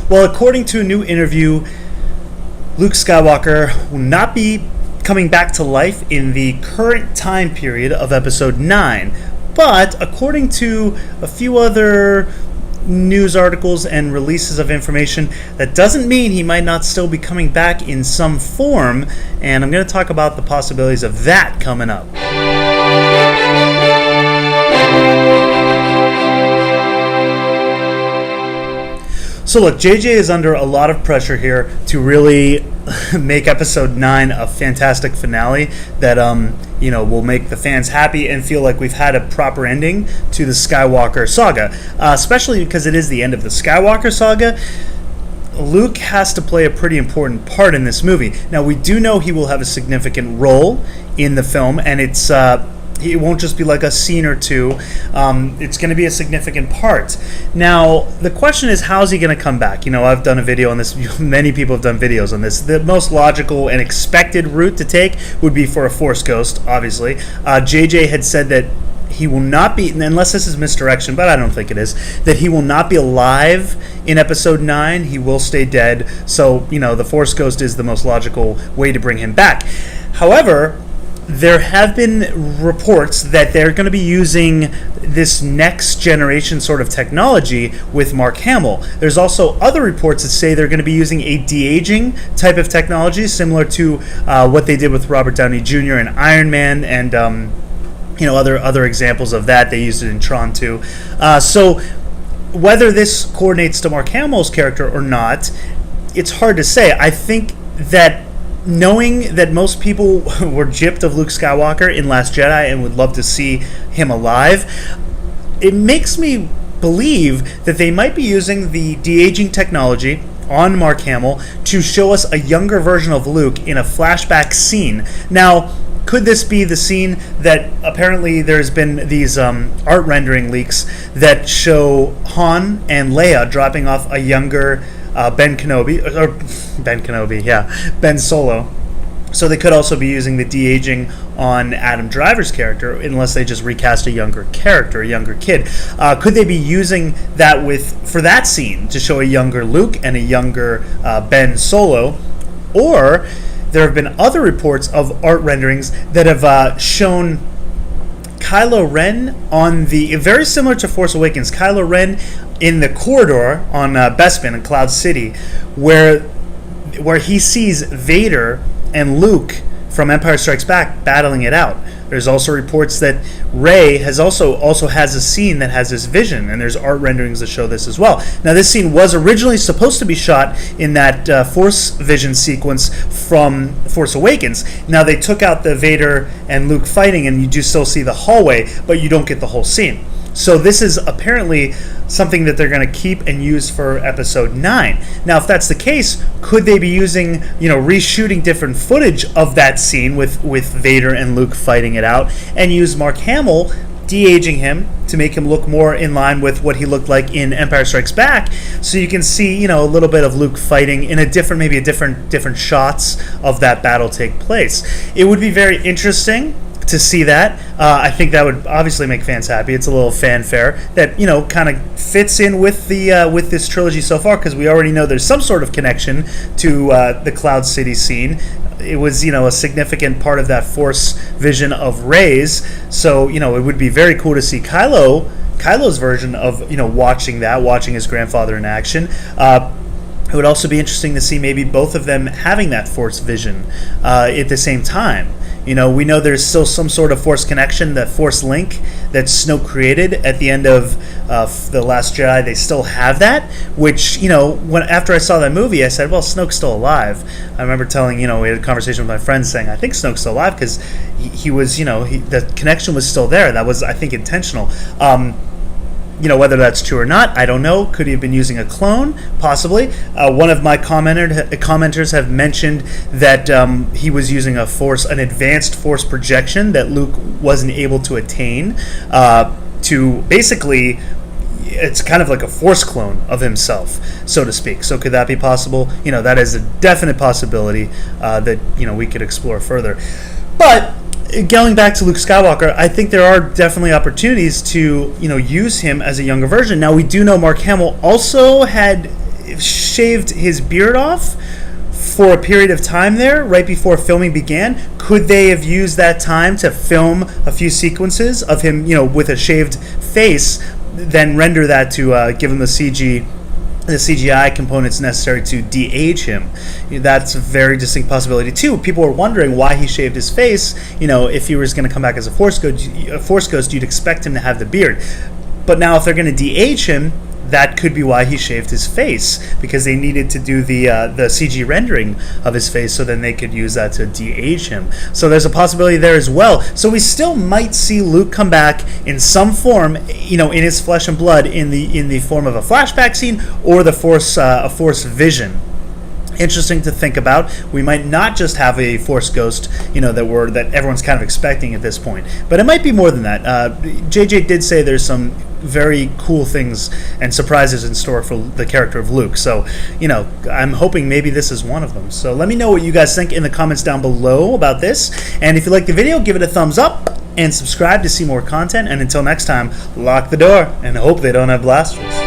Well, according to a new interview, Luke Skywalker will not be coming back to life in the current time period of Episode 9. But according to a few other news articles and releases of information, that doesn't mean he might not still be coming back in some form, and I'm going to talk about the possibilities of that coming up. So look, JJ is under a lot of pressure here to really make Episode 9 a fantastic finale that will make the fans happy and feel like we've had a proper ending to the Skywalker saga. Especially because it is the end of the Skywalker saga. Luke has to play a pretty important part in this movie. Now, we do know he will have a significant role in the film, and it won't just be like a scene or two. It's going to be a significant part. Now, the question is, how's he going to come back? I've done a video on this. Many people have done videos on this. The most logical and expected route to take would be for a Force ghost, obviously. JJ had said that he will not be, unless this is misdirection, but I don't think it is, that he will not be alive in Episode 9. He will stay dead. So, the Force ghost is the most logical way to bring him back. However, there have been reports that they're going to be using this next generation sort of technology with Mark Hamill. There's also other reports that say they're going to be using a de-aging type of technology, similar to what they did with Robert Downey Jr. in Iron Man, and other examples of that. They used it in Tron 2. So whether this coordinates to Mark Hamill's character or not, it's hard to say. I think that knowing that most people were gypped of Luke Skywalker in Last Jedi and would love to see him alive, it makes me believe that they might be using the de-aging technology on Mark Hamill to show us a younger version of Luke in a flashback scene. Now, could this be the scene that apparently there's been these art rendering leaks that show Han and Leia dropping off a younger Ben Solo. So they could also be using the de-aging on Adam Driver's character, unless they just recast a younger character, a younger kid. Could they be using that for that scene to show a younger Luke and a younger Ben Solo? Or there have been other reports of art renderings that have shown Kylo Ren on very similar to Force Awakens, Kylo Ren in the corridor on Bespin in Cloud City, where he sees Vader and Luke from Empire Strikes Back battling it out. There's also reports that Rey has also has a scene that has this vision, and there's art renderings that show this as well. Now, this scene was originally supposed to be shot in that Force vision sequence from Force Awakens. Now, they took out the Vader and Luke fighting, and you do still see the hallway, but you don't get the whole scene. So this is apparently something that they're going to keep and use for Episode 9. Now, if that's the case, could they be using, reshooting different footage of that scene with Vader and Luke fighting it out, and use Mark Hamill, de-aging him to make him look more in line with what he looked like in Empire Strikes Back, so you can see, a little bit of Luke fighting in different shots of that battle take place. It would be very interesting to see that. I think that would obviously make fans happy. It's a little fanfare that kind of fits in with with this trilogy so far, because we already know there's some sort of connection to the Cloud City scene. It was a significant part of that Force vision of Rey's. So it would be very cool to see Kylo's version of watching his grandfather in action. It would also be interesting to see maybe both of them having that Force vision at the same time. We know there's still some sort of Force connection, that Force link that Snoke created at the end of The Last Jedi. They still have that, which, after I saw that movie, I said, well, Snoke's still alive. I remember telling, we had a conversation with my friends saying, I think Snoke's still alive because he was, the connection was still there. That was, I think, intentional. Whether that's true or not, I don't know. Could he have been using a clone? Possibly. One of my commenters have mentioned that he was using an advanced Force projection that Luke wasn't able to attain to basically, it's kind of like a Force clone of himself, so to speak. So could that be possible? That is a definite possibility that, we could explore further. But going back to Luke Skywalker, I think there are definitely opportunities to, use him as a younger version. Now, we do know Mark Hamill also had shaved his beard off for a period of time there, right before filming began. Could they have used that time to film a few sequences of him, with a shaved face, then render that to give him the CGI components necessary to de-age him? That's a very distinct possibility too. People are wondering why he shaved his face. If he was going to come back as a Force Ghost, you'd expect him to have the beard. But now, if they're going to de-age him, that could be why he shaved his face, because they needed to do the CG rendering of his face, so then they could use that to de-age him. So there's a possibility there as well. So we still might see Luke come back in some form, in his flesh and blood, in the form of a flashback scene or the a Force vision. Interesting to think about. We might not just have a Force Ghost, that everyone's kind of expecting at this point, but it might be more than that. JJ did say there's some very cool things and surprises in store for the character of Luke. So, I'm hoping maybe this is one of them. So let me know what you guys think in the comments down below about this. And if you like the video, give it a thumbs up and subscribe to see more content. And until next time, lock the door and hope they don't have blasters.